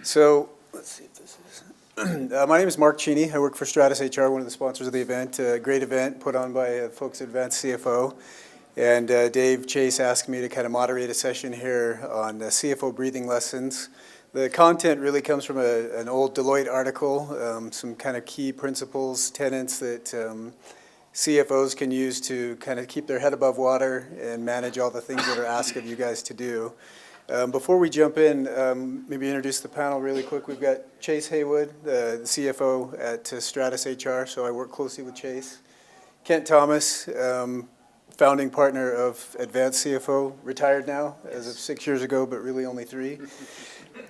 So let's see if this is. My name is Mark Cheney. I work for Stratus HR, one of the sponsors of the event. A great event put on by folks at Advanced CFO. And Dave Chase asked me to kind of moderate a session here on CFO breathing lessons. The content really comes from an old Deloitte article, some kind of key principles, tenets that CFOs can use to kind of keep their head above water and manage all the things that are asked of you guys to do. Before we jump in, maybe introduce the panel really quick. We've got Chase Haywood, the CFO at Stratus HR, so I work closely with Chase. Kent Thomas, founding partner of Advanced CFO, retired now as of 6 years ago, but really only 3.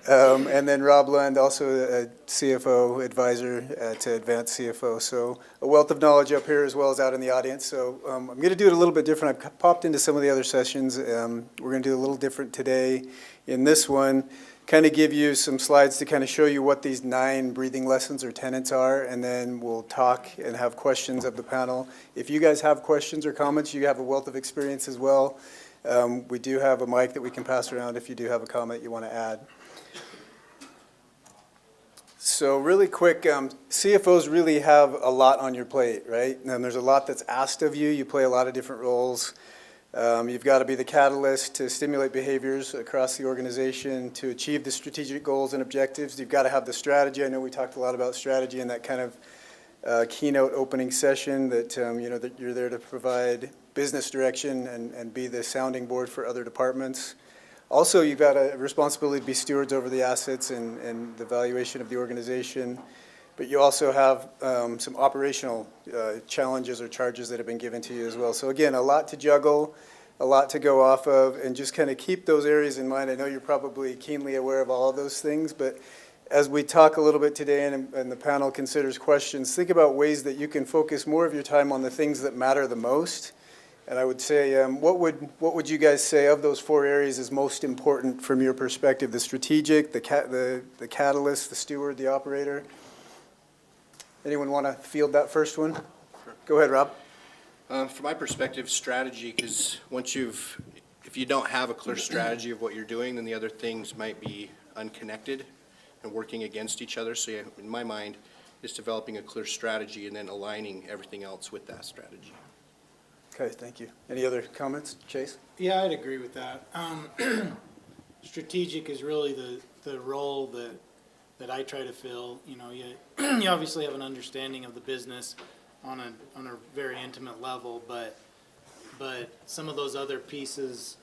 And then Rob Lund, also a CFO advisor at Advanced CFO. So a wealth of knowledge up here as well as out in the audience. So I'm going to do it a little bit different. I've popped into some of the other sessions. We're going to do a little different today in this one. Kind of give you some slides to kind of show you what these 9 breathing lessons or tenets are, and then we'll talk and have questions of the panel. If you guys have questions or comments, you have a wealth of experience as well. We do have a mic that we can pass around if you do have a comment you want to add. So really quick, CFOs really have a lot on your plate, right? And there's a lot that's asked of you. You play a lot of different roles. You've got to be the catalyst to stimulate behaviors across the organization to achieve the strategic goals and objectives. You've got to have the strategy. I know we talked a lot about strategy in that kind of keynote opening session that, that you're there to provide business direction and be the sounding board for other departments. Also, you've got a responsibility to be stewards over the assets and the valuation of the organization. But you also have some operational challenges or charges that have been given to you as well. So again, a lot to juggle, a lot to go off of, and just kind of keep those areas in mind. I know you're probably keenly aware of all of those things, but as we talk a little bit today and the panel considers questions, think about ways that you can focus more of your time on the things that matter the most. And I would say, what would you guys say of those 4 areas is most important from your perspective? The strategic, the catalyst, the steward, the operator? Anyone want to field that first one? Sure. Go ahead, Rob. From my perspective, strategy, because if you don't have a clear strategy of what you're doing, then the other things might be unconnected and working against each other. So yeah, in my mind, it's developing a clear strategy and then aligning everything else with that strategy. Okay, thank you. Any other comments, Chase? Yeah, I'd agree with that. Strategic is really the role that I try to fill. You obviously have an understanding of the business on a very intimate level, but some of those other pieces,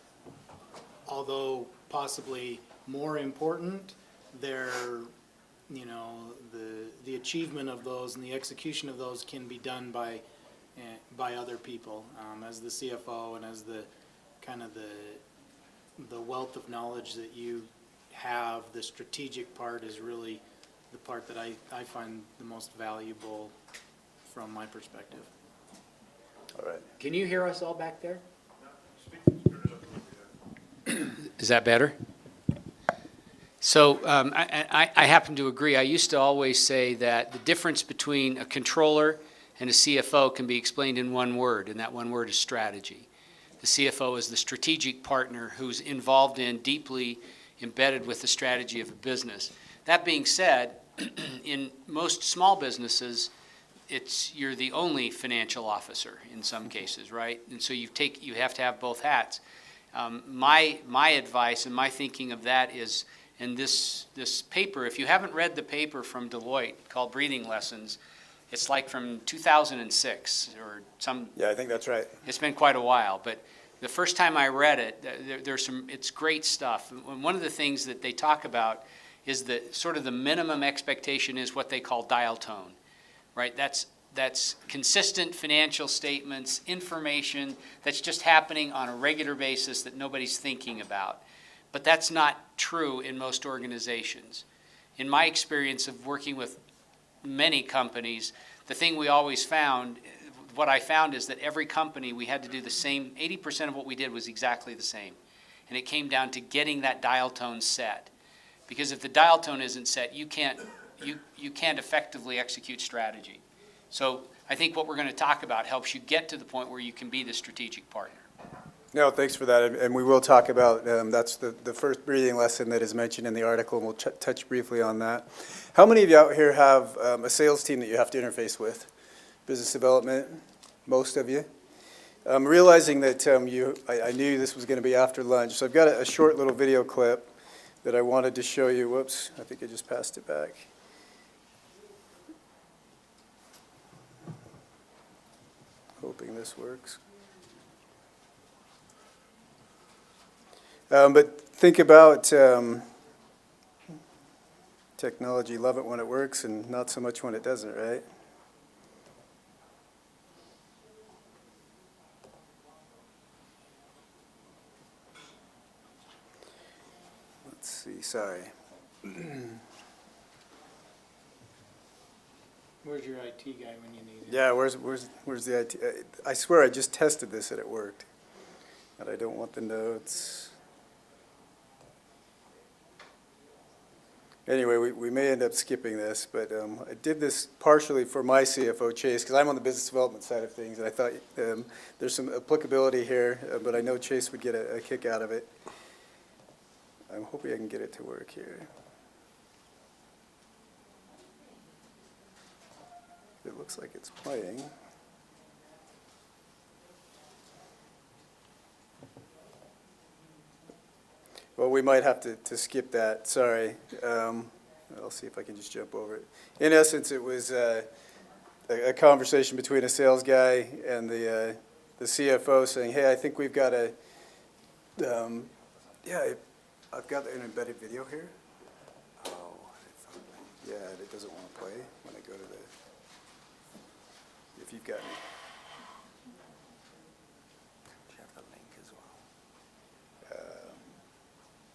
although possibly more important, they're the achievement of those and the execution of those can be done by other people, as the CFO and as the kind of the wealth of knowledge that you have. The strategic part is really the part that I find the most valuable from my perspective. All right. Can you hear us all back there? Is that better? So I happen to agree. I used to always say that the difference between a controller and a CFO can be explained in one word, and that one word is strategy. The CFO is the strategic partner who's involved in, deeply embedded with the strategy of a business. That being said, in most small businesses, you're the only financial officer in some cases, right? And so you have to have both hats. My advice and my thinking of that is, in this paper, if you haven't read the paper from Deloitte called Breathing Lessons, it's like from 2006 or some. Yeah, I think that's right. It's been quite a while, but the first time I read it, it's great stuff. And one of the things that they talk about is that sort of the minimum expectation is what they call dial tone, right? That's consistent financial statements, information that's just happening on a regular basis that nobody's thinking about. But that's not true in most organizations. In my experience of working with many companies, the thing we always found, what I found is that every company we had to do the same, 80% of what we did was exactly the same. And it came down to getting that dial tone set. Because if the dial tone isn't set, you can't effectively execute strategy. So I think what we're going to talk about helps you get to the point where you can be the strategic partner. No, thanks for that, and we will talk about, that's the first breathing lesson that is mentioned in the article, and we'll touch briefly on that. How many of you out here have a sales team that you have to interface with? Business development, most of you? I'm realizing that I knew this was going to be after lunch, so I've got a short little video clip that I wanted to show you. Whoops, I think I just passed it back. Hoping this works. But think about technology. Love it when it works and not so much when it doesn't, right? Let's see, sorry. Where's your IT guy when you need him? Yeah, where's the IT? I swear I just tested this and it worked. But I don't want the notes. Anyway, we may end up skipping this, but I did this partially for my CFO, Chase, because I'm on the business development side of things, and I thought there's some applicability here, but I know Chase would get a kick out of it. I'm hoping I can get it to work here. It looks like it's playing. Well, we might have to skip that, sorry. I'll see if I can just jump over it. In essence, it was a conversation between a sales guy and the CFO saying, hey, I think we've got a, yeah, I've got an embedded video here. Oh, yeah, it doesn't want to play when I go to the, if you've got it.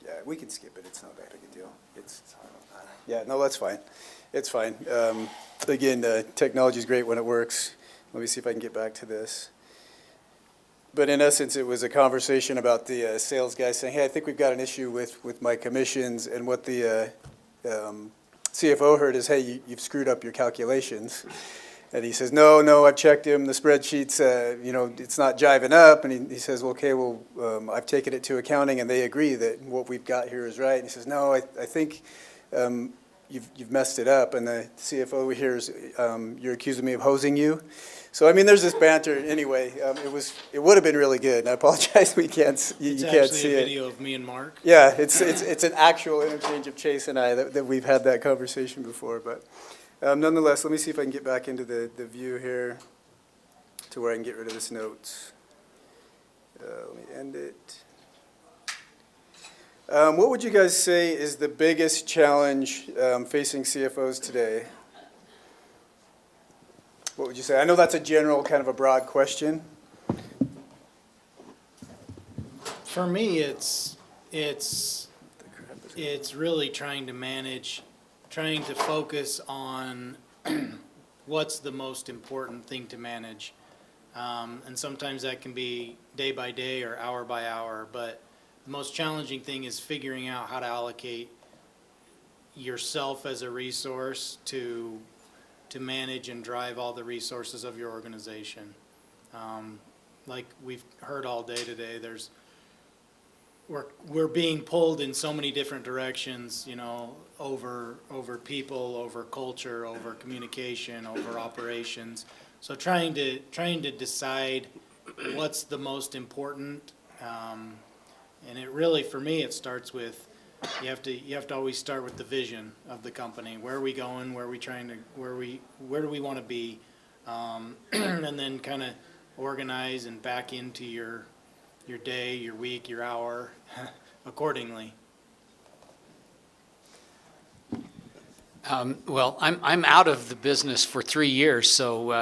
Yeah, we can skip it. It's not that big a deal. Yeah, no, that's fine. It's fine. Again, technology is great when it works. Let me see if I can get back to this. But in essence, it was a conversation about the sales guy saying, hey, I think we've got an issue with my commissions, and what the CFO heard is, hey, you've screwed up your calculations. And he says, no, I've checked him, the spreadsheet's, it's not jiving up. And he says, well, okay, I've taken it to accounting, and they agree that what we've got here is right. And he says, no, I think you've messed it up. And the CFO hears, you're accusing me of hosing you. So, I mean, there's this banter. Anyway, it would have been really good. And I apologize, you can't see it. It's actually a video of me and Mark. Yeah, it's an actual interchange of Chase and I that we've had that conversation before, but. Nonetheless, let me see if I can get back into the view here to where I can get rid of this notes. Let me end it. What would you guys say is the biggest challenge facing CFOs today? What would you say? I know that's a general, kind of a broad question. For me, it's really trying to focus on what's the most important thing to manage. And sometimes that can be day by day or hour by hour, but the most challenging thing is figuring out how to allocate yourself as a resource to manage and drive all the resources of your organization. Like we've heard all day today, we're being pulled in so many different directions, over people, over culture, over communication, over operations. So trying to decide what's the most important, and it really, for me, it starts with you have to always start with the vision of the company. Where are we going? Where do we want to be? And then kind of organize and back into your day, your week, your hour accordingly. Well, I'm out of the business for 3 years, so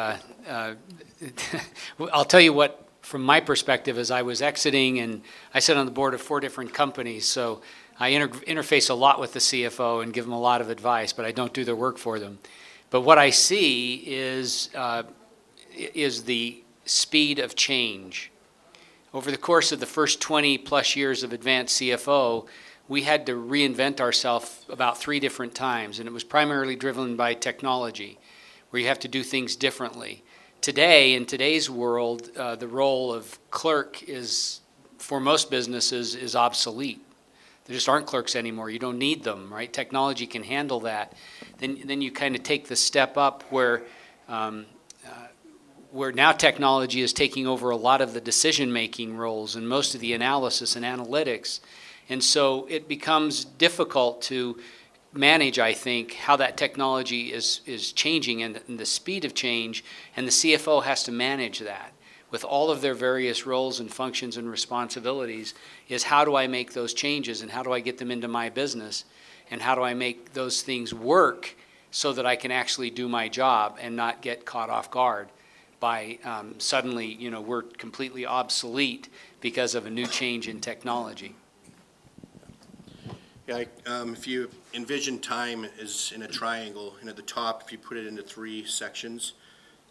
I'll tell you what, from my perspective, as I was exiting, and I sit on the board of 4 different companies, so I interface a lot with the CFO and give them a lot of advice, but I don't do their work for them. But what I see is the speed of change. Over the course of the first 20 plus years of advanced CFO, we had to reinvent ourselves about 3 different times, and it was primarily driven by technology, where you have to do things differently. Today, in today's world, the role of clerk is for most businesses is obsolete. There just aren't clerks anymore. You don't need them, right? Technology can handle that. Then you kind of take the step up where now technology is taking over a lot of the decision-making roles and most of the analysis and analytics. And so it becomes difficult to manage, I think, how that technology is changing and the speed of change, and the CFO has to manage that with all of their various roles and functions and responsibilities, is how do I make those changes and how do I get them into my business and how do I make those things work so that I can actually do my job and not get caught off guard by suddenly, we're completely obsolete because of a new change in technology. Yeah, if you envision time as in a triangle, and at the top, if you put it into 3 sections,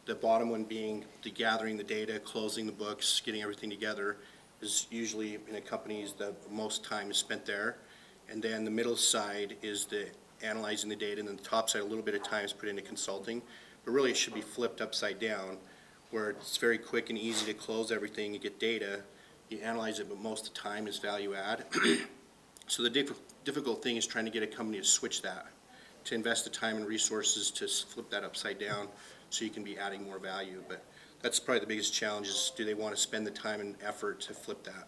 the bottom one being the gathering the data, closing the books, getting everything together, is usually in a company's the most time is spent there. And then the middle side is the analyzing the data, and then the top side, a little bit of time is put into consulting. But really, it should be flipped upside down, where it's very quick and easy to close everything, you get data, you analyze it, but most of the time is value add. So the difficult thing is trying to get a company to switch that, to invest the time and resources to flip that upside down so you can be adding more value. But that's probably the biggest challenge is, do they want to spend the time and effort to flip that?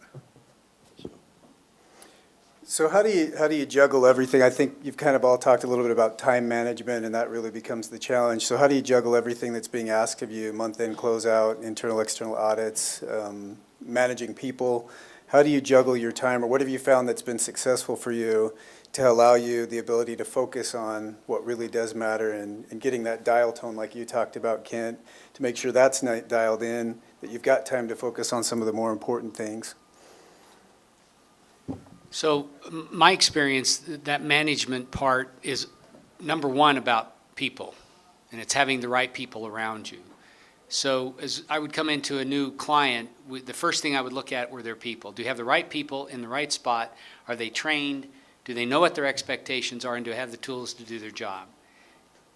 So how do you juggle everything? I think you've kind of all talked a little bit about time management, and that really becomes the challenge. So how do you juggle everything that's being asked of you, month-end closeout, internal, external audits, managing people? How do you juggle your time, or what have you found that's been successful for you to allow you the ability to focus on what really does matter and getting that dial tone like you talked about, Kent, to make sure that's dialed in, that you've got time to focus on some of the more important things? So my experience, that management part is number one about people, and it's having the right people around you. So as I would come into a new client, the first thing I would look at were their people. Do you have the right people in the right spot? Are they trained? Do they know what their expectations are, and do they have the tools to do their job?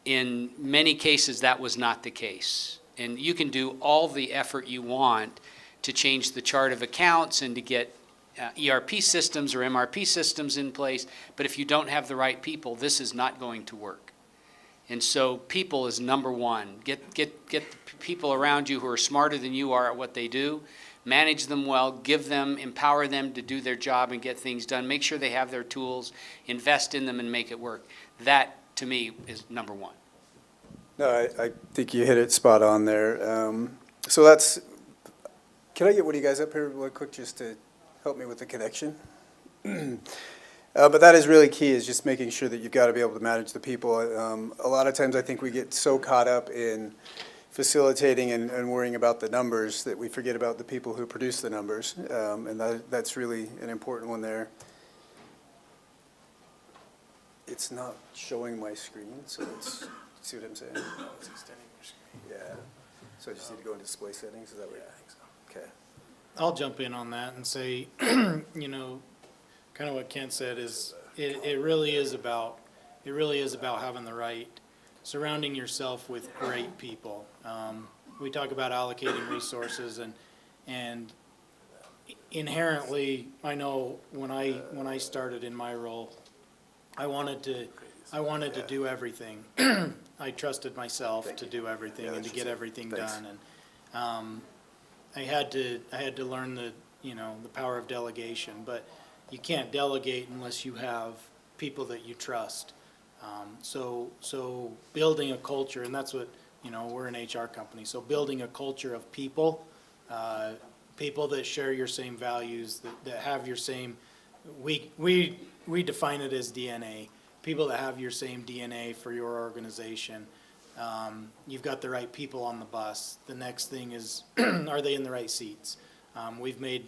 In many cases, that was not the case. And you can do all the effort you want to change the chart of accounts and to get ERP systems or MRP systems in place, but if you don't have the right people, this is not going to work. And so people is number one. Get the people around you who are smarter than you are at what they do, manage them well, empower them to do their job and get things done, make sure they have their tools, invest in them and make it work. That, to me, is number one. No, I think you hit it spot on there. So that's, can I get one of you guys up here real quick just to help me with the connection? But that is really key, is just making sure that you've got to be able to manage the people. A lot of times I think we get so caught up in facilitating and worrying about the numbers that we forget about the people who produce the numbers. And that's really an important one there. It's not showing my screen, so let's see what I'm saying. It's extending your screen. Yeah. So I just need to go into display settings, is that what? Yeah, I think so. Okay. I'll jump in on that and say, kind of what Kent said is, it really is about having the right, surrounding yourself with great people. We talk about allocating resources, and inherently, I know when I started in my role, I wanted to do everything. I trusted myself to do everything and to get everything done, and I had to learn the power of delegation, but you can't delegate unless you have people that you trust. So building a culture, and that's what, we're an HR company, so building a culture of people, people that share your same values, that have your same, we define it as DNA, people that have your same DNA for your organization. You've got the right people on the bus. The next thing is, are they in the right seats? We've made,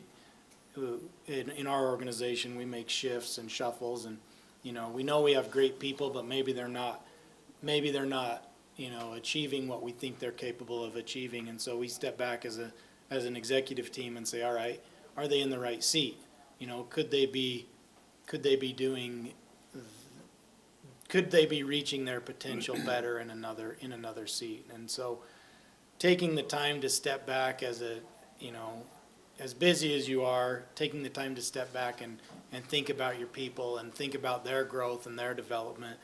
in our organization, we make shifts and shuffles, and, we know we have great people, but maybe they're not, achieving what we think they're capable of achieving. And so we step back as an executive team and say, all right, are they in the right seat? Could they be reaching their potential better in another seat? And so taking the time to step back as as busy as you are, taking the time to step back and think about your people and think about their growth and their development.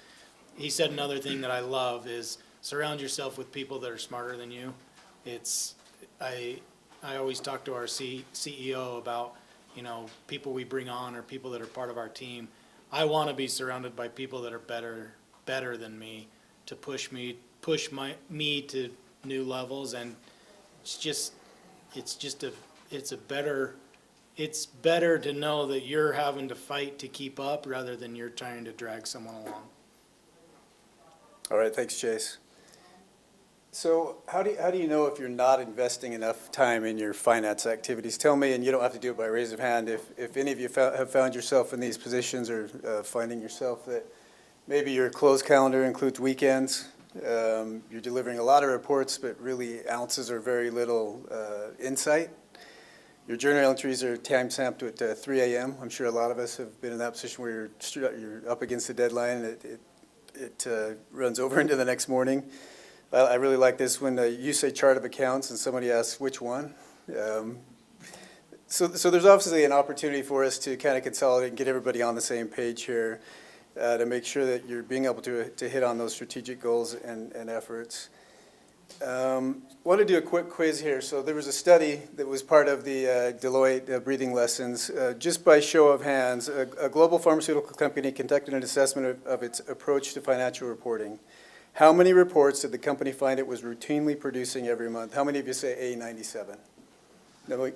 He said another thing that I love is surround yourself with people that are smarter than you. I always talk to our CEO about, people we bring on or people that are part of our team. I want to be surrounded by people that are better than me, to push me to new levels. And it's better to know that you're having to fight to keep up rather than you're trying to drag someone along. All right, thanks, Chase. So how do you know if you're not investing enough time in your finance activities? Tell me, and you don't have to do it by raise of hand, if any of you have found yourself in these positions or finding yourself that maybe your closed calendar includes weekends, you're delivering a lot of reports, but really ounces or very little insight. Your journal entries are time-stamped at 3 a.m. I'm sure a lot of us have been in that position where you're up against the deadline and it runs over into the next morning. I really like this when you say chart of accounts and somebody asks which one. So there's obviously an opportunity for us to kind of consolidate and get everybody on the same page here to make sure that you're being able to hit on those strategic goals and efforts. I want to do a quick quiz here. So there was a study that was part of the Deloitte breathing lessons. Just by show of hands, a global pharmaceutical company conducted an assessment of its approach to financial reporting. How many reports did the company find it was routinely producing every month? How many of you say A, 97? No,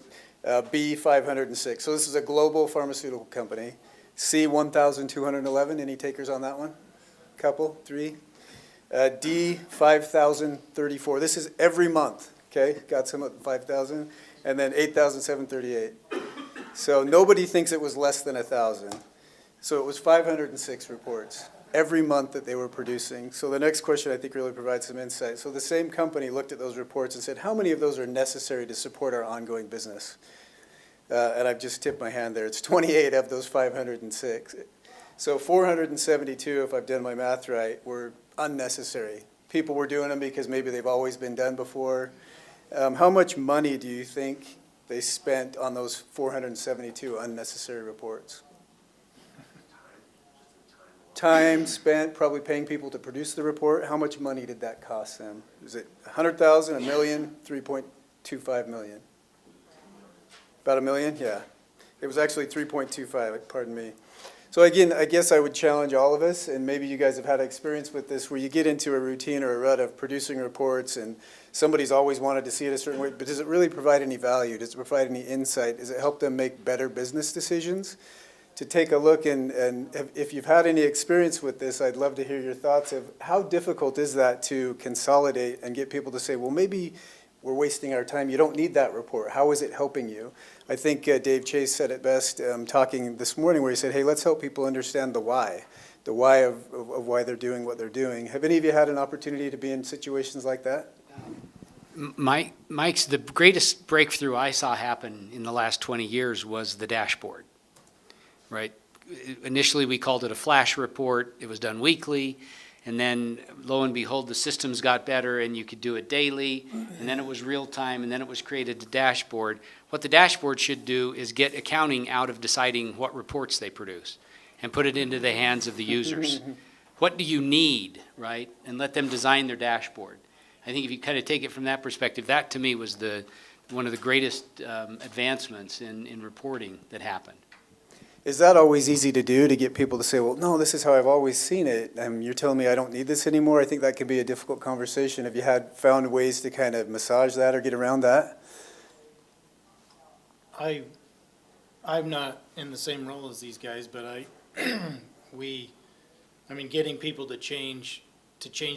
B, 506. So this is a global pharmaceutical company. C, 1,211. Any takers on that one? Couple? Three? D, 5,034. This is every month, okay? Got some at 5,000. And then 8,738. So nobody thinks it was less than 1,000. So it was 506 reports every month that they were producing. So the next question I think really provides some insight. So the same company looked at those reports and said, how many of those are necessary to support our ongoing business? And I've just tipped my hand there. It's 28 of those 506. So 472, if I've done my math right, were unnecessary. People were doing them because maybe they've always been done before. How much money do you think they spent on those 472 unnecessary reports? Time spent probably paying people to produce the report. How much money did that cost them? Is it 100,000, a million, 3.25 million? About $1 million? Yeah. It was actually 3.25, pardon me. So again, I guess I would challenge all of us, and maybe you guys have had experience with this, where you get into a routine or a rut of producing reports and somebody's always wanted to see it a certain way, but does it really provide any value? Does it provide any insight? Does it help them make better business decisions? To take a look, and if you've had any experience with this, I'd love to hear your thoughts of how difficult is that to consolidate and get people to say, well, maybe we're wasting our time. You don't need that report. How is it helping you? I think Dave Chase said it best talking this morning, where he said, hey, let's help people understand the why of why they're doing what they're doing. Have any of you had an opportunity to be in situations like that? Mike's, the greatest breakthrough I saw happen in the last 20 years was the dashboard, right? Initially, we called it a flash report. It was done weekly. And then, lo and behold, the systems got better and you could do it daily. And then it was real time, and then it was created a dashboard. What the dashboard should do is get accounting out of deciding what reports they produce and put it into the hands of the users. What do you need, right? And let them design their dashboard. I think if you kind of take it from that perspective, that to me was one of the greatest advancements in reporting that happened. Is that always easy to do, to get people to say, well, no, this is how I've always seen it, and you're telling me I don't need this anymore? I think that could be a difficult conversation. Have you found ways to kind of massage that or get around that? I'm not in the same role as these guys, but getting people to change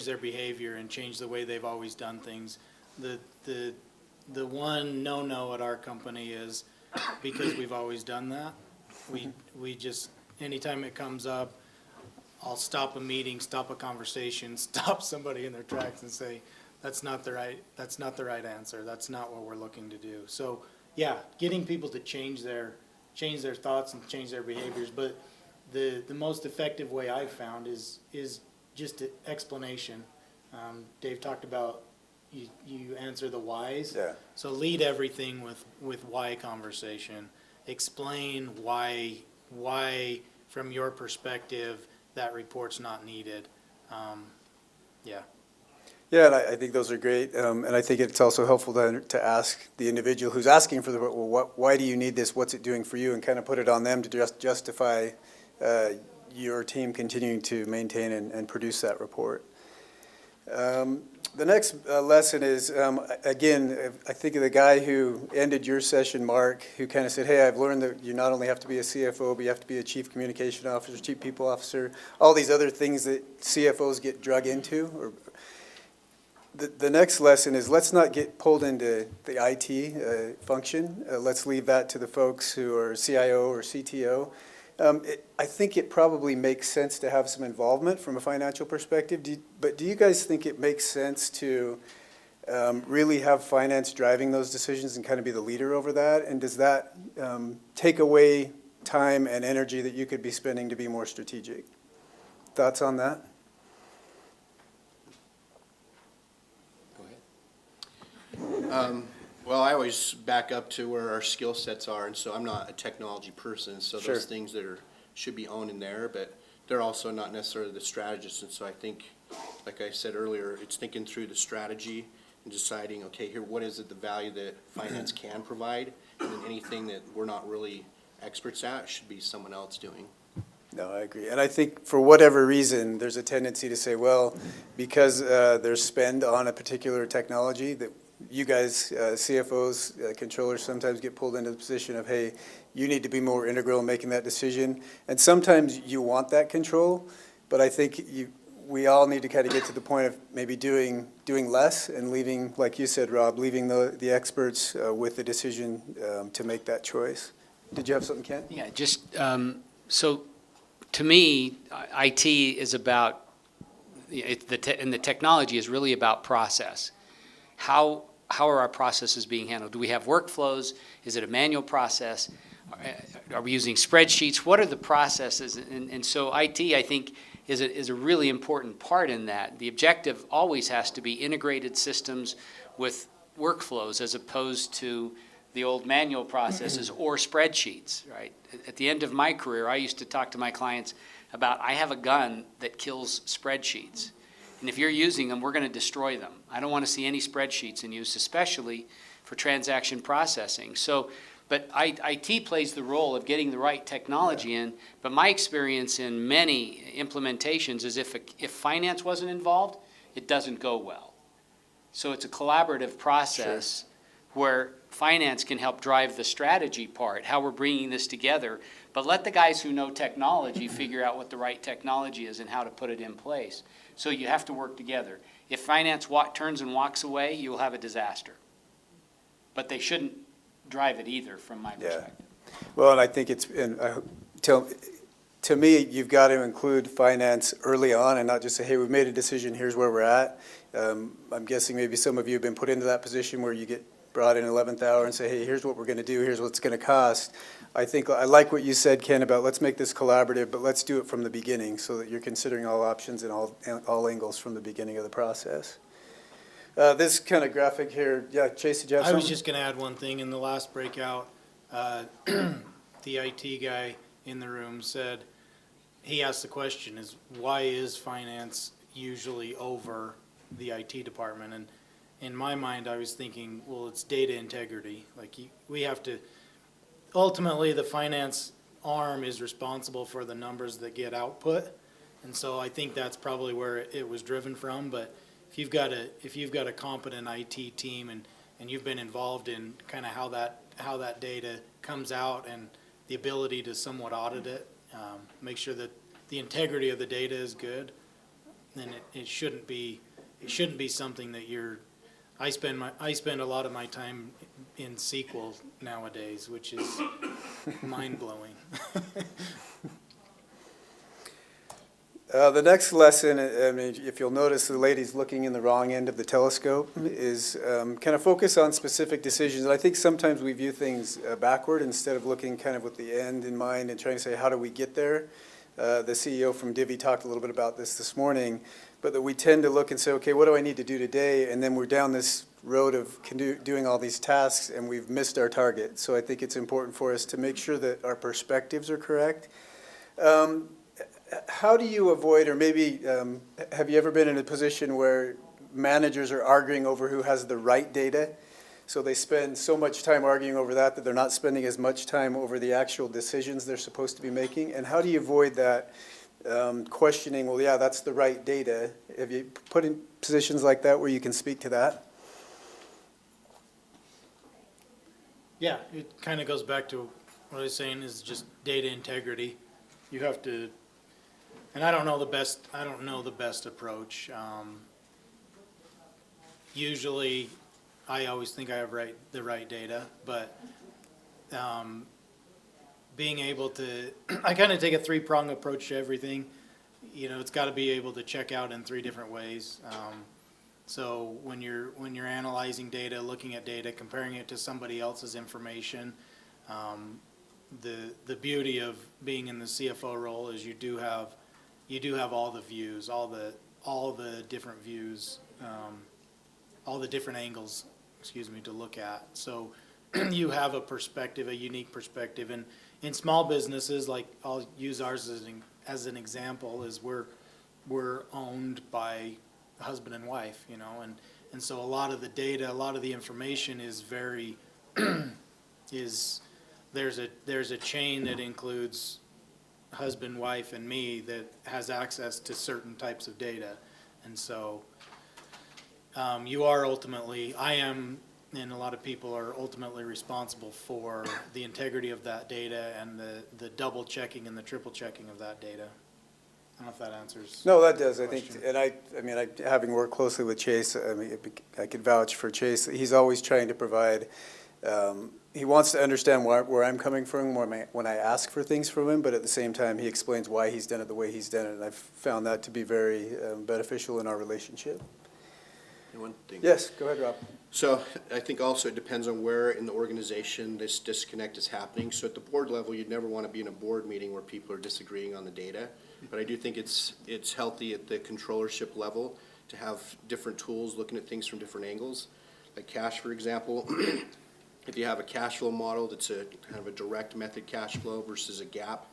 their behavior and change the way they've always done things. The one no-no at our company is, because we've always done that, we just, anytime it comes up, I'll stop a meeting, stop a conversation, stop somebody in their tracks and say, that's not the right answer. That's not what we're looking to do. So yeah, getting people to change their thoughts and change their behaviors. But the most effective way I've found is just explanation. Dave talked about you answer the whys. Yeah. So lead everything with why conversation. Explain why from your perspective that report's not needed. Yeah. Yeah, and I think those are great, and I think it's also helpful to ask the individual who's asking for the, well, why do you need this, what's it doing for you, and kind of put it on them to justify your team continuing to maintain and produce that report. The next lesson is, again, I think of the guy who ended your session, Mark, who kind of said, hey, I've learned that you not only have to be a CFO, but you have to be a chief communication officer, chief people officer, all these other things that CFOs get drug into. Or the next lesson is, let's not get pulled into the IT function. Let's leave that to the folks who are CIO or CTO. I think it probably makes sense to have some involvement from a financial perspective, but do you guys think it makes sense to really have finance driving those decisions and kind of be the leader over that? And does that take away time and energy that you could be spending to be more strategic? Thoughts on that? Go ahead. Well, I always back up to where our skill sets are, and so I'm not a technology person, so Sure. those things that should be owned in there, but they're also not necessarily the strategists, and so I think, like I said earlier, it's thinking through the strategy and deciding, okay, here, what is it, the value that finance can provide, and then anything that we're not really experts at should be someone else doing. No, I agree. And I think for whatever reason, there's a tendency to say, well, because there's spend on a particular technology that you guys, CFOs, controllers, sometimes get pulled into the position of, hey, you need to be more integral in making that decision. And sometimes you want that control, but I think we all need to kind of get to the point of maybe doing less and leaving, like you said, Rob, leaving the experts with the decision to make that choice. Did you have something, Ken? Yeah, just, so to me, IT is about, and the technology is really about process. How are our processes being handled? Do we have workflows? Is it a manual process? Are we using spreadsheets? What are the processes? And so IT, I think, is a really important part in that. The objective always has to be integrated systems with workflows as opposed to the old manual processes or spreadsheets, right? At the end of my career, I used to talk to my clients about, I have a gun that kills spreadsheets. And if you're using them, we're going to destroy them. I don't want to see any spreadsheets in use, especially for transaction processing. So, but IT plays the role of getting the right technology in. But my experience in many implementations is if finance wasn't involved, it doesn't go well. So it's a collaborative process where finance can help drive the strategy part, how we're bringing this together. But let the guys who know technology figure out what the right technology is and how to put it in place. So you have to work together. If finance turns and walks away, you'll have a disaster. But they shouldn't drive it either, from my perspective. Well, and I think to me, you've got to include finance early on and not just say, hey, we've made a decision, here's where we're at. I'm guessing maybe some of you have been put into that position where you get brought in 11th hour and say, hey, here's what we're going to do, here's what it's going to cost. I think I like what you said, Ken, about let's make this collaborative, but let's do it from the beginning so that you're considering all options and all angles from the beginning of the process. This kind of graphic here, yeah, Chase, did you have something? I was just going to add one thing. In the last breakout, the IT guy in the room said, he asked the question, is why is finance usually over the IT department? And in my mind, I was thinking, well, it's data integrity. Like we have to, ultimately the finance arm is responsible for the numbers that get output. And so I think that's probably where it was driven from. But if you've got a competent IT team and you've been involved in kind of how that data comes out and the ability to somewhat audit it, make sure that the integrity of the data is good, then it shouldn't be something that I spend a lot of my time in SQL nowadays, which is mind-blowing. The next lesson, I mean, if you'll notice, the lady's looking in the wrong end of the telescope, is kind of focus on specific decisions. And I think sometimes we view things backward instead of looking kind of with the end in mind and trying to say, how do we get there? The CEO from Divvy talked a little bit about this morning, but that we tend to look and say, okay, what do I need to do today? And then we're down this road of doing all these tasks, and we've missed our target. So I think it's important for us to make sure that our perspectives are correct. How do you avoid, or maybe have you ever been in a position where managers are arguing over who has the right data? So they spend so much time arguing over that they're not spending as much time over the actual decisions they're supposed to be making? And how do you avoid that questioning, well, yeah, that's the right data? Have you put in positions like that where you can speak to that? Yeah, it kind of goes back to what I was saying is just data integrity. You have to, and I don't know the best approach. Usually, I always think I have the right data, but being able to, I kind of take a three-prong approach to everything. You know, it's got to be able to check out in three different ways. So when you're analyzing data, looking at data, comparing it to somebody else's information, the beauty of being in the CFO role is you do have all the views, all the different views, all the different angles, to look at. So you have a perspective, a unique perspective. And in small businesses, like I'll use ours as an example, is we're owned by husband and wife, you know, and so a lot of the data, a lot of the information is very there's a chain that includes husband, wife, and me that has access to certain types of data. And so you are ultimately, I am, and a lot of people are ultimately responsible for the integrity of that data and the double checking and the triple checking of that data. I don't know if that answers. No, that does. I think, and I mean, having worked closely with Chase, I mean, I could vouch for Chase. He's always trying to provide. He wants to understand where I'm coming from when I ask for things from him, but at the same time, he explains why he's done it the way he's done it, and I've found that to be very beneficial in our relationship. And one thing. Yes, go ahead, Rob. So I think also it depends on where in the organization this disconnect is happening. So at the board level, you'd never want to be in a board meeting where people are disagreeing on the data. But I do think it's healthy at the controllership level to have different tools looking at things from different angles. Like cash, for example, if you have a cash flow model that's a kind of a direct method cash flow versus a gap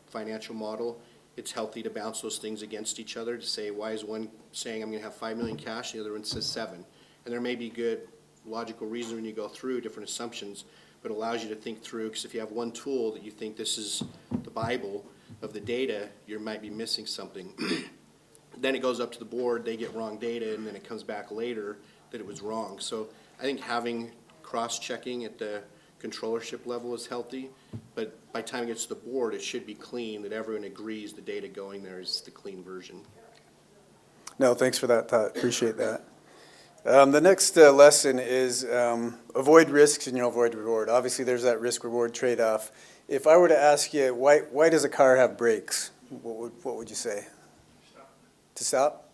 financial model, it's healthy to bounce those things against each other to say, why is one saying I'm going to have 5 million cash, the other one says 7? And there may be good logical reasons when you go through different assumptions, but it allows you to think through, because if you have one tool that you think this is the Bible of the data, you might be missing something. Then it goes up to the board, they get wrong data, and then it comes back later that it was wrong. So I think having cross-checking at the controllership level is healthy, but by the time it gets to the board, it should be clean, that everyone agrees the data going there is the clean version. No, thanks for that thought. Appreciate that. The next lesson is avoid risks and you'll avoid reward. Obviously, there's that risk-reward trade-off. If I were to ask you, why does a car have brakes? What would you say? To stop?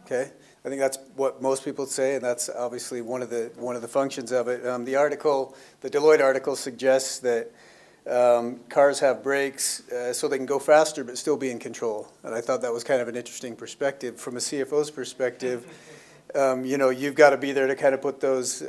Okay. I think that's what most people say, and that's obviously one of the functions of it. The Deloitte article suggests that cars have brakes so they can go faster but still be in control. And I thought that was kind of an interesting perspective. From a CFO's perspective, you've got to be there to kind of put those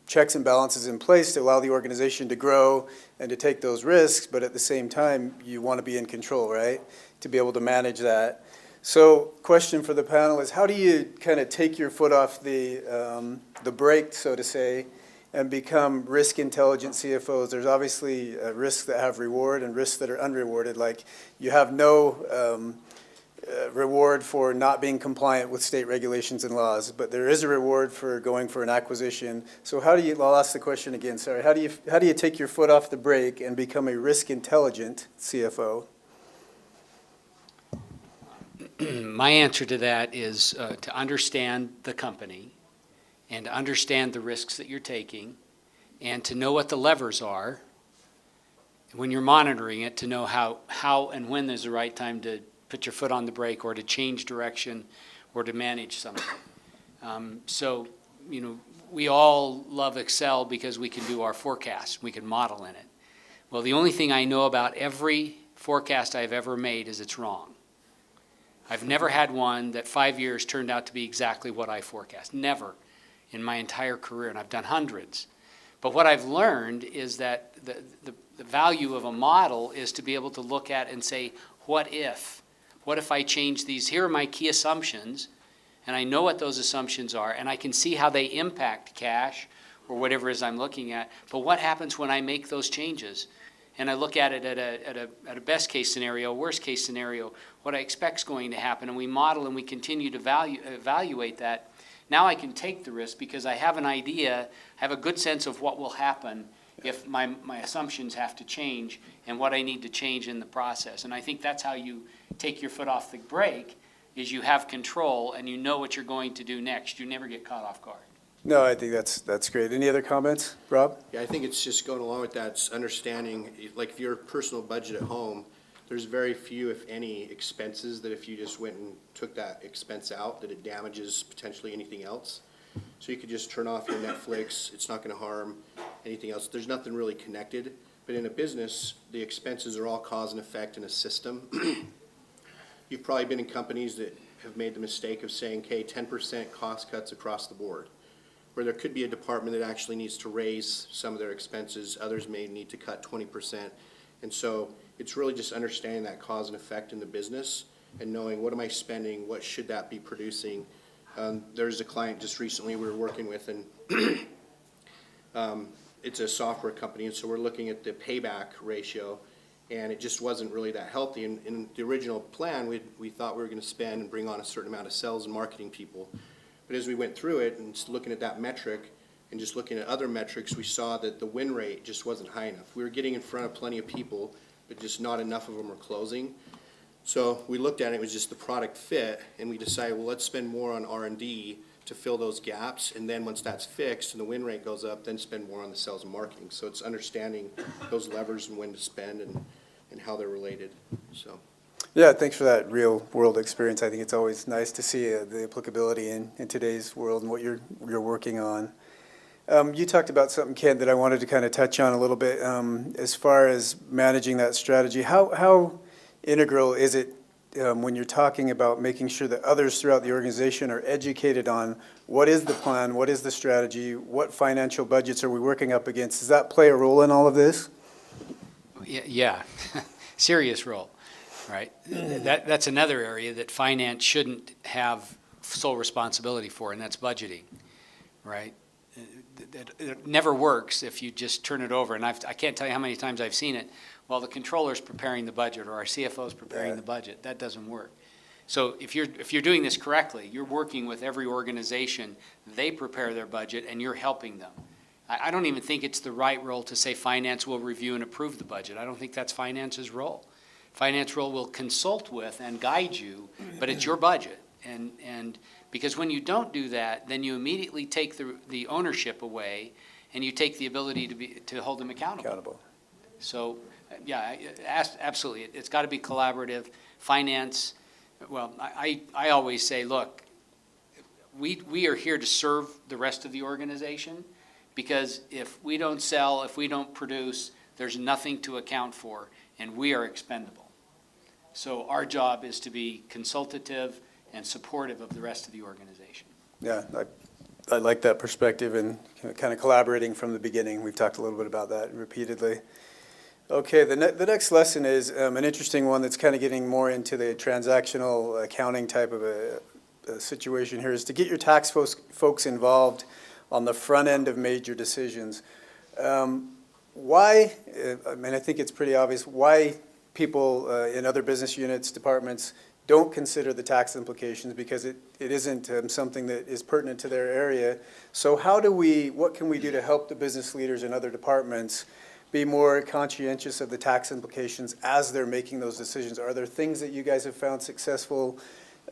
checks and balances in place to allow the organization to grow and to take those risks, but at the same time, you want to be in control, right? To be able to manage that. So, question for the panel is, how do you kind of take your foot off the brake, so to say, and become risk-intelligent CFOs? There's obviously risks that have reward and risks that are unrewarded. Like, you have no reward for not being compliant with state regulations and laws, but there is a reward for going for an acquisition. So I'll ask the question again, sorry. How do you take your foot off the brake and become a risk-intelligent CFO? My answer to that is to understand the company and to understand the risks that you're taking and to know what the levers are when you're monitoring it, to know how and when there's the right time to put your foot on the brake or to change direction or to manage something. So, we all love Excel because we can do our forecasts. We can model in it. Well, the only thing I know about every forecast I've ever made is it's wrong. I've never had one that 5 years turned out to be exactly what I forecast. Never in my entire career, and I've done hundreds. But what I've learned is that the value of a model is to be able to look at and say, what if? What if I change these? Here are my key assumptions, and I know what those assumptions are, and I can see how they impact cash or whatever it is I'm looking at. But what happens when I make those changes? And I look at it at a best case scenario, worst case scenario, what I expect is going to happen, and we model and we continue to evaluate that. Now I can take the risk because I have an idea, I have a good sense of what will happen if my assumptions have to change and what I need to change in the process. And I think that's how you take your foot off the brake, is you have control and you know what you're going to do next. You never get caught off guard. No, I think that's great. Any other comments, Rob? Yeah, I think it's just going along with that, it's understanding, like if your personal budget at home, there's very few, if any, expenses that if you just went and took that expense out, that it damages potentially anything else. So you could just turn off your Netflix, it's not gonna harm anything else. There's nothing really connected. But in a business, the expenses are all cause and effect in a system. You've probably been in companies that have made the mistake of saying, okay, 10% cost cuts across the board, where there could be a department that actually needs to raise some of their expenses, others may need to cut 20%. And so it's really just understanding that cause and effect in the business and knowing what am I spending, what should that be producing. There's a client just recently we were working with, and it's a software company, and so we're looking at the payback ratio, and it just wasn't really that healthy. And in the original plan, we thought we were going to spend and bring on a certain amount of sales and marketing people. But as we went through it and looking at that metric and just looking at other metrics, we saw that the win rate just wasn't high enough. We were getting in front of plenty of people, but just not enough of them were closing. So we looked at it, it was just the product fit, and we decided, well, let's spend more on R&D to fill those gaps, and then once that's fixed and the win rate goes up, then spend more on the sales and marketing. So it's understanding those levers and when to spend and how they're related, so. Yeah, thanks for that real-world experience. I think it's always nice to see the applicability in today's world and what you're working on. You talked about something, Kent, that I wanted to kind of touch on a little bit as far as managing that strategy. How integral is it when you're talking about making sure that others throughout the organization are educated on what is the plan, what is the strategy, what financial budgets are we working up against? Does that play a role in all of this? Yeah, serious role, right? That's another area that finance shouldn't have sole responsibility for, and that's budgeting, right? It never works if you just turn it over, and I can't tell you how many times I've seen it. Well, the controller's preparing the budget, or our CFO's preparing the budget. That doesn't work. So if you're doing this correctly, you're working with every organization. They prepare their budget, and you're helping them. I don't even think it's the right role to say finance will review and approve the budget. I don't think that's finance's role. Finance role will consult with and guide you, but it's your budget. And because when you don't do that, then you immediately take the ownership away, and you take the ability to hold them accountable. So, yeah, absolutely. It's got to be collaborative. Finance, well, I always say, look, we are here to serve the rest of the organization, because if we don't sell, if we don't produce, there's nothing to account for, and we are expendable. So our job is to be consultative and supportive of the rest of the organization. Yeah, I like that perspective and kind of collaborating from the beginning. We've talked a little bit about that repeatedly. Okay, the next lesson is an interesting one that's kind of getting more into the transactional accounting type of a situation here, is to get your tax folks involved on the front end of major decisions. Why, I mean, I think it's pretty obvious why people in other business units, departments, don't consider the tax implications, because it isn't something that is pertinent to their area. So what can we do to help the business leaders in other departments be more conscientious of the tax implications as they're making those decisions? Are there things that you guys have found successful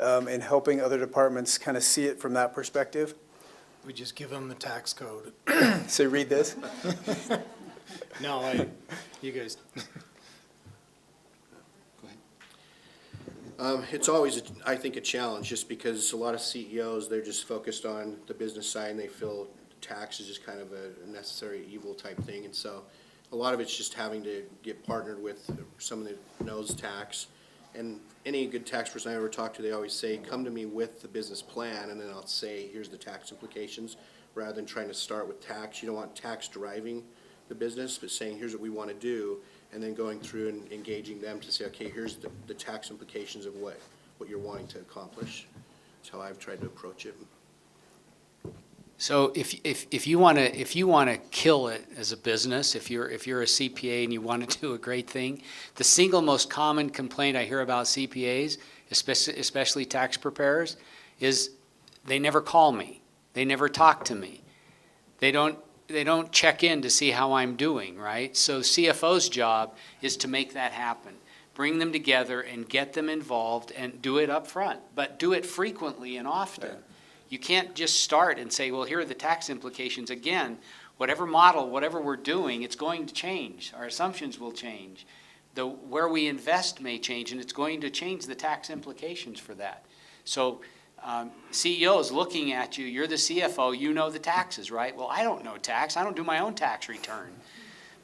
in helping other departments kind of see it from that perspective? We just give them the tax code. So read this. No, you guys. Go ahead. It's always, I think, a challenge, just because a lot of CEOs, they're just focused on the business side, and they feel tax is just kind of a necessary evil type thing. And so a lot of it's just having to get partnered with someone that knows tax. And any good tax person I ever talk to, they always say, come to me with the business plan, and then I'll say, here's the tax implications, rather than trying to start with tax. You don't want tax driving the business, but saying, here's what we want to do, and then going through and engaging them to say, okay, here's the tax implications of what you're wanting to accomplish. That's how I've tried to approach it. So if you want to kill it as a business, if you're a CPA and you want to do a great thing, the single most common complaint I hear about CPAs, especially tax preparers, is they never call me. They never talk to me. They don't check in to see how I'm doing, right? So CFO's job is to make that happen. Bring them together and get them involved and do it up front, but do it frequently and often. Yeah. You can't just start and say, well, here are the tax implications. Again, whatever model, whatever we're doing, it's going to change. Our assumptions will change. Where we invest may change, and it's going to change the tax implications for that. So CEOs looking at you, you're the CFO, you know the taxes, right? Well, I don't know tax. I don't do my own tax return.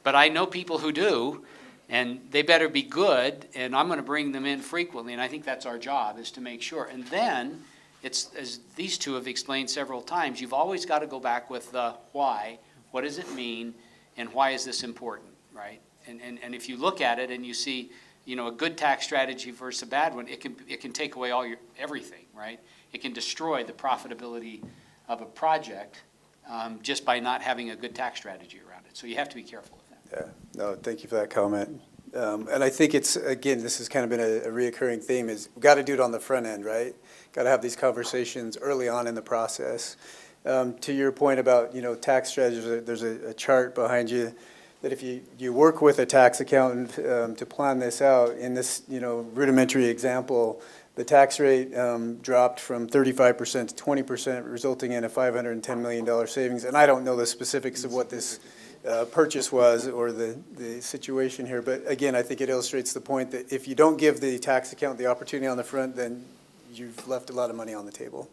But I know people who do, and they better be good, and I'm going to bring them in frequently, and I think that's our job, is to make sure. And then, it's, as these two have explained several times, you've always got to go back with the why, what does it mean, and why is this important, right? And if you look at it and you see, you know, a good tax strategy versus a bad one, it can take away everything, right? It can destroy the profitability of a project just by not having a good tax strategy around it. So you have to be careful of that. Yeah, no, thank you for that comment. And I think it's, again, this has kind of been a reoccurring theme, is we've got to do it on the front end, right? Got to have these conversations early on in the process. To your point about, you know, tax strategies, there's a chart behind you that if you work with a tax accountant to plan this out, in this, you know, rudimentary example, the tax rate dropped from 35% to 20%, resulting in a $510 million savings. And I don't know the specifics of what this purchase was or the situation here, but again, I think it illustrates the point that if you don't give the tax accountant the opportunity on the front, then you've left a lot of money on the table.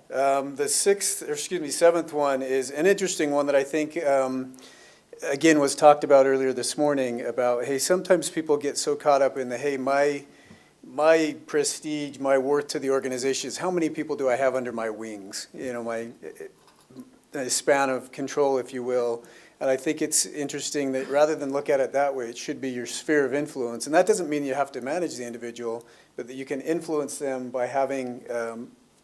The seventh one is an interesting one that I think, again, was talked about earlier this morning about, hey, sometimes people get so caught up in the, hey, my prestige, my worth to the organization is how many people do I have under my wings, you know, my span of control, if you will. And I think it's interesting that rather than look at it that way, it should be your sphere of influence. And that doesn't mean you have to manage the individual, but that you can influence them by having,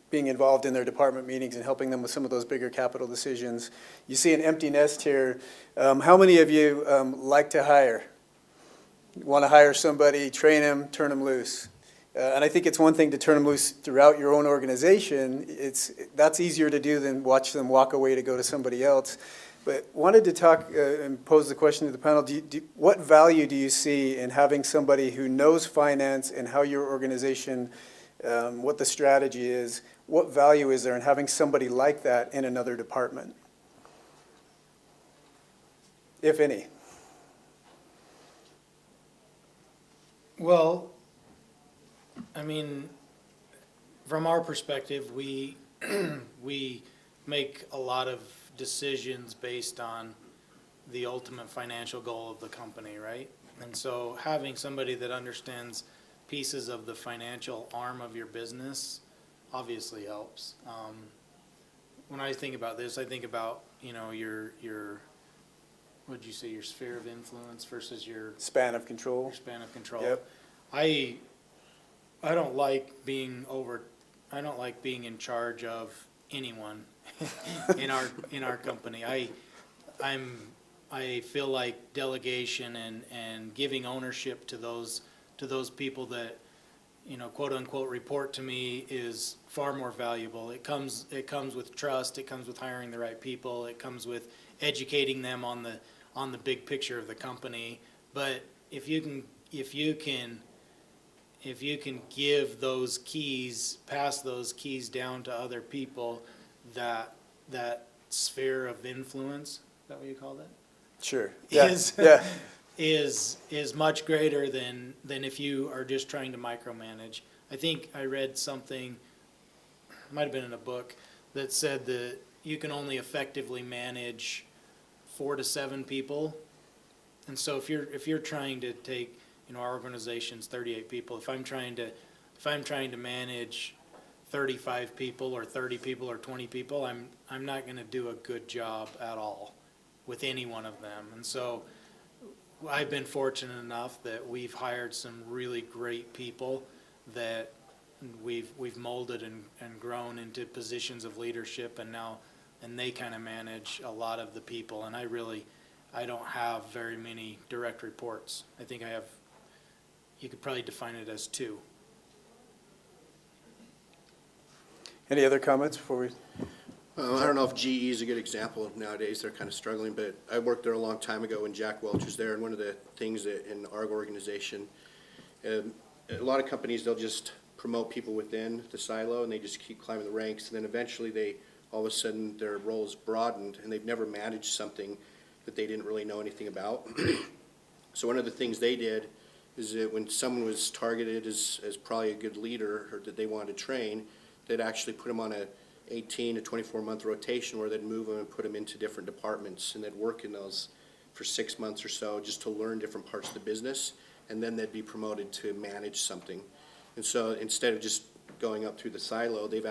being involved in their department meetings and helping them with some of those bigger capital decisions. You see an empty nest here. How many of you like to hire? Want to hire somebody, train them, turn them loose? And I think it's one thing to turn them loose throughout your own organization. That's easier to do than watch them walk away to go to somebody else. But wanted to talk and pose the question to the panel, what value do you see in having somebody who knows finance and how your organization, what the strategy is, what value is there in having somebody like that in another department, if any? Well, I mean, from our perspective, we make a lot of decisions based on the ultimate financial goal of the company, right? And so having somebody that understands pieces of the financial arm of your business obviously helps. When I think about this, I think about, you know, your what'd you say, your sphere of influence versus your Span of control. your span of control. Yep. I don't like being in charge of anyone in our company. I feel like delegation and giving ownership to those people that, you know, quote unquote report to me is far more valuable. It comes with trust, it comes with hiring the right people, it comes with educating them on the big picture of the company. But if you can give those keys, pass those keys down to other people, that sphere of influence, is that what you call that? Sure. Yeah. Yeah. is much greater than if you are just trying to micromanage. I think I read something, might have been in a book, that said that you can only effectively manage 4 to 7 people And so if you're trying to take, our organization's 38 people, if I'm trying to manage 35 people or 30 people or 20 people, I'm not going to do a good job at all with any one of them. And so I've been fortunate enough that we've hired some really great people that we've molded and grown into positions of leadership, and they kind of manage a lot of the people. And I don't have very many direct reports. I think you could probably define it as 2. Any other comments before we? I don't know if GE is a good example of nowadays. They're kind of struggling, but I worked there a long time ago when Jack Welch was there, and one of the things that in our organization, a lot of companies, they'll just promote people within the silo, and they just keep climbing the ranks, and then eventually all of a sudden their roles broadened, and they've never managed something that they didn't really know anything about. So one of the things they did is that when someone was targeted as probably a good leader or that they wanted to train, they'd actually put them on a 18 to 24-month rotation where they'd move them and put them into different departments, and they'd work in those for 6 months or so just to learn different parts of the business, and then they'd be promoted to manage something. And so instead of just going up through the silo, they've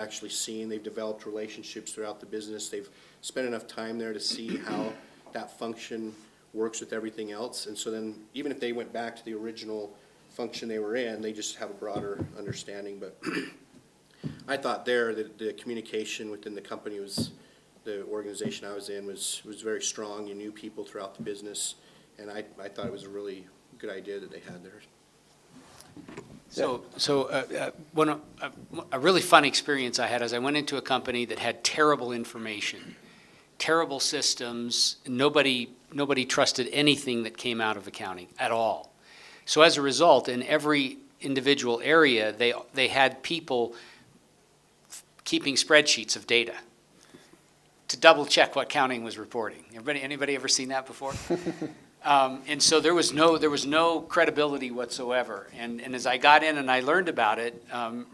developed relationships throughout the business. They've spent enough time there to see how that function works with everything else. And so then even if they went back to the original function they were in, they just have a broader understanding. But I thought that the communication within the company the organization I was in was very strong. You knew people throughout the business, and I thought it was a really good idea that they had there. A really fun experience I had is I went into a company that had terrible information, terrible systems. Nobody trusted anything that came out of accounting at all. So as a result, in every individual area, they had people keeping spreadsheets of data to double check what accounting was reporting. Anybody ever seen that before? And so there was no credibility whatsoever. And as I got in and I learned about it,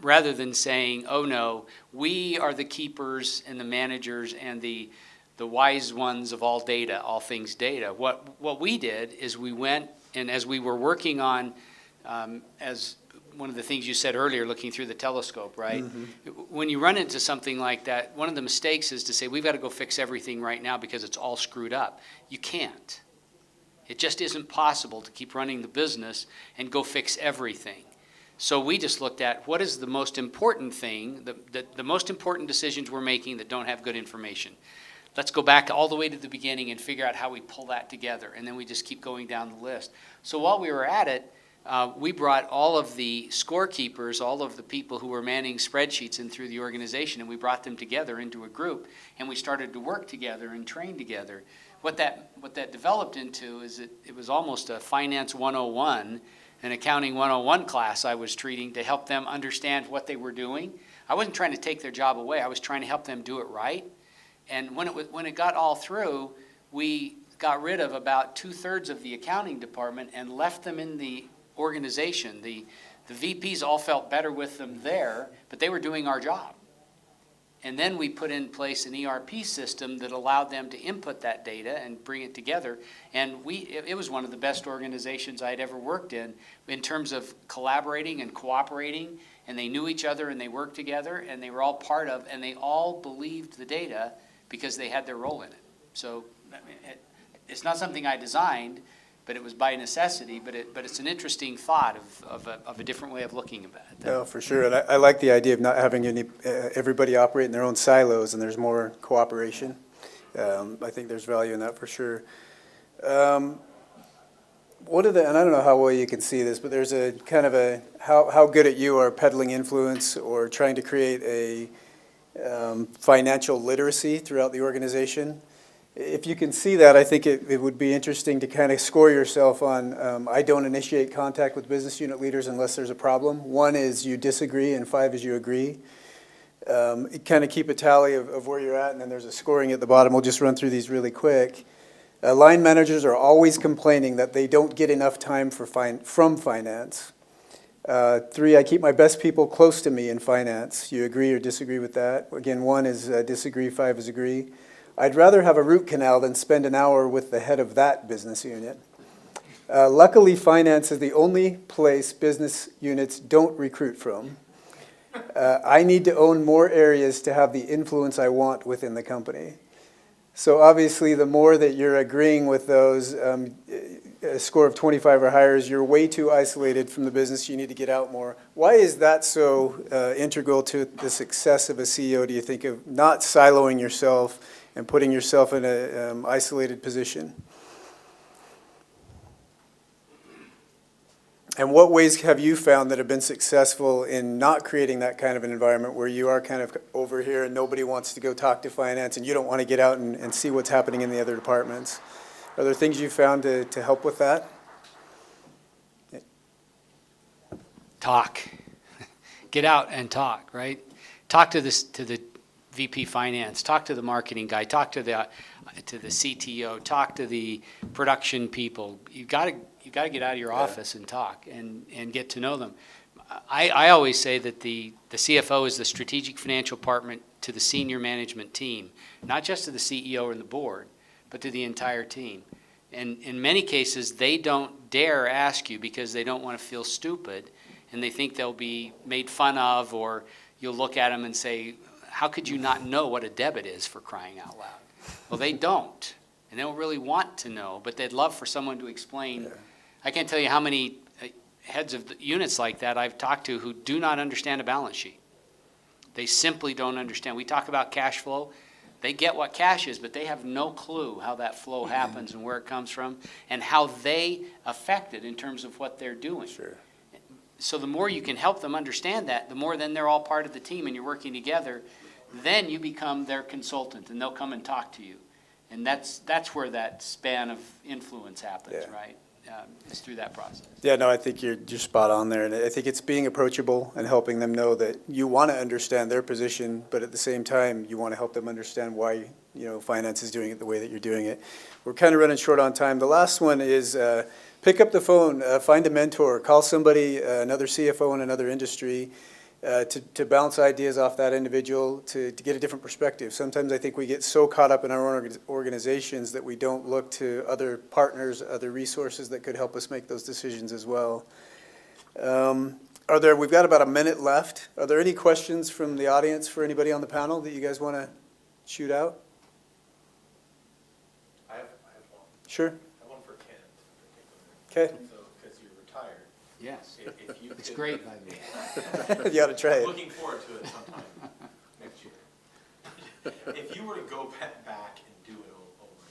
rather than saying, oh no, we are the keepers and the managers and the wise ones of all data, all things data, what we did is we went, and as we were working on, as one of the things you said earlier, looking through the telescope, right? Mm-hmm. When you run into something like that, one of the mistakes is to say, we've got to go fix everything right now because it's all screwed up. You can't. It just isn't possible to keep running the business and go fix everything. So we just looked at what is the most important thing, the most important decisions we're making that don't have good information. Let's go back all the way to the beginning and figure out how we pull that together. And then we just keep going down the list. So while we were at it, we brought all of the scorekeepers, all of the people who were manning spreadsheets in through the organization, and we brought them together into a group, and we started to work together and train together. What that developed into is it was almost a finance 101, an accounting 101 class I was treating to help them understand what they were doing. I wasn't trying to take their job away. I was trying to help them do it right. And when it got all through, we got rid of about 2/3 of the accounting department and left them in the organization. The VPs all felt better with them there, but they were doing our job. And then we put in place an ERP system that allowed them to input that data and bring it together. And it was one of the best organizations I had ever worked in terms of collaborating and cooperating. And they knew each other and they worked together and they were all part of, and they all believed the data because they had their role in it. So it's not something I designed, but it was by necessity, but it's an interesting thought of a different way of looking at it. No, for sure. And I like the idea of not having everybody operate in their own silos, and there's more cooperation. I think there's value in that for sure. And I don't know how well you can see this, but there's a kind of how good at you are peddling influence or trying to create a financial literacy throughout the organization. If you can see that, I think it would be interesting to kind of score yourself on, I don't initiate contact with business unit leaders unless there's a problem. 1 is you disagree, and 5 is you agree. Kind of keep a tally of where you're at, and then there's a scoring at the bottom. We'll just run through these really quick. Line managers are always complaining that they don't get enough time from finance. 3, I keep my best people close to me in finance. You agree or disagree with that? Again, 1 is disagree, 5 is agree. I'd rather have a root canal than spend an hour with the head of that business unit. Luckily, finance is the only place business units don't recruit from. I need to own more areas to have the influence I want within the company. So obviously, the more that you're agreeing with those, a score of 25 or higher is you're way too isolated from the business, you need to get out more. Why is that so integral to the success of a CEO, do you think, of not siloing yourself and putting yourself in an isolated position? And what ways have you found that have been successful in not creating that kind of an environment where you are kind of over here and nobody wants to go talk to finance and you don't want to get out and see what's happening in the other departments? Are there things you found to help with that? Talk. Get out and talk, right? Talk to the VP Finance, talk to the marketing guy, talk to the CTO, talk to the production people. You got to get out of your office and talk and get to know them. I always say that the CFO is the strategic financial partner to the senior management team, not just to the CEO and the board, but to the entire team. And in many cases, they don't dare ask you because they don't want to feel stupid, and they think they'll be made fun of, or you'll look at them and say, how could you not know what a debit is, for crying out loud? Well, they don't, and they don't really want to know, but they'd love for someone to explain. Yeah. I can't tell you how many heads of units like that I've talked to who do not understand a balance sheet. They simply don't understand. We talk about cash flow. They get what cash is, but they have no clue how that flow happens and where it comes from and how they affect it in terms of what they're doing. Sure. So the more you can help them understand that, the more then they're all part of the team and you're working together, then you become their consultant and they'll come and talk to you. And that's where that span of influence happens, right? It's through that process. Yeah, no, I think you're spot on there. And I think it's being approachable and helping them know that you want to understand their position, but at the same time, you want to help them understand why, finance is doing it the way that you're doing it. We're kind of running short on time. The last one is pick up the phone, find a mentor, call somebody, another CFO in another industry, to bounce ideas off that individual to get a different perspective. Sometimes I think we get so caught up in our own organizations that we don't look to other partners, other resources that could help us make those decisions as well. We've got about a minute left. Are there any questions from the audience for anybody on the panel that you guys want to shoot out? I have one. Sure. I have one for Ken. Okay. So, because you're retired. Yes. If you It's could- great by me. You ought to try I'm it. looking forward to it sometime next year. If you were to go back and do it over,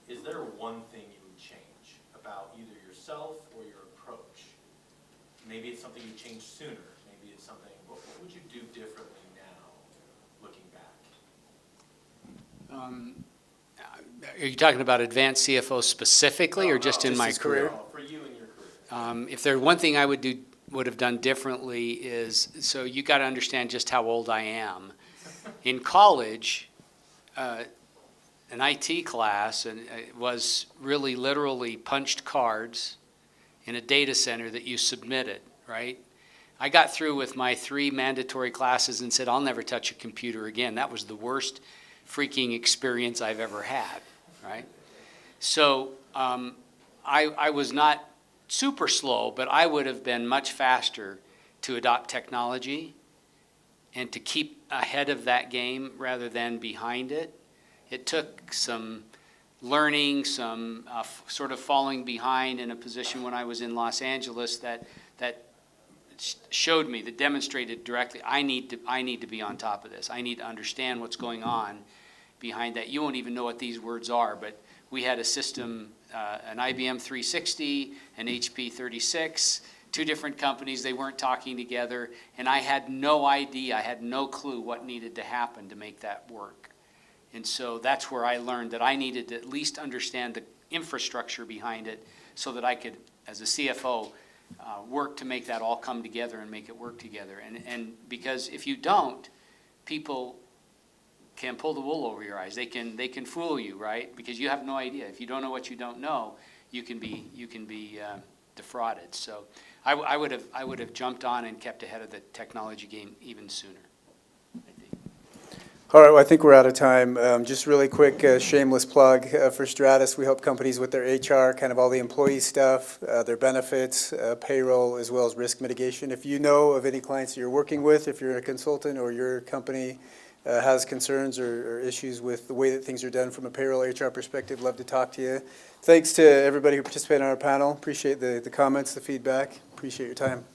is there one thing you would change about either yourself or your approach? Maybe it's something you change sooner. Maybe it's something, what would you do differently now, looking back? Are you talking about advanced CFO specifically, or just in just my his career? career. No, for you and your career. If there's one thing I would have done differently is, so you got to understand just how old I am. In college, an IT class was really literally punched cards in a data center that you submitted, right? I got through with my 3 mandatory classes and said, I'll never touch a computer again. That was the worst freaking experience I've ever had, right? So I was not super slow, but I would have been much faster to adopt technology and to keep ahead of that game rather than behind it. It took some learning, some sort of falling behind in a position when I was in Los Angeles that showed me, that demonstrated directly, I need to be on top of this. I need to understand what's going on behind that. You won't even know what these words are, but we had a system, an IBM 360, an HP 36, 2 different companies. They weren't talking together, and I had no idea, I had no clue what needed to happen to make that work. And so that's where I learned that I needed to at least understand the infrastructure behind it so that I could, as a CFO, work to make that all come together and make it work together. And because if you don't, people can pull the wool over your eyes. They can fool you, right? Because you have no idea. If you don't know what you don't know, you can be defrauded. So I would have jumped on and kept ahead of the technology game even sooner, I think. All right, well, I think we're out of time. Just really quick, shameless plug for Stratus. We help companies with their HR, kind of all the employee stuff, their benefits, payroll, as well as risk mitigation. If you know of any clients that you're working with, if you're a consultant or your company has concerns or issues with the way that things are done from a payroll HR perspective, love to talk to you. Thanks to everybody who participated on our panel. Appreciate the comments, the feedback. Appreciate your time.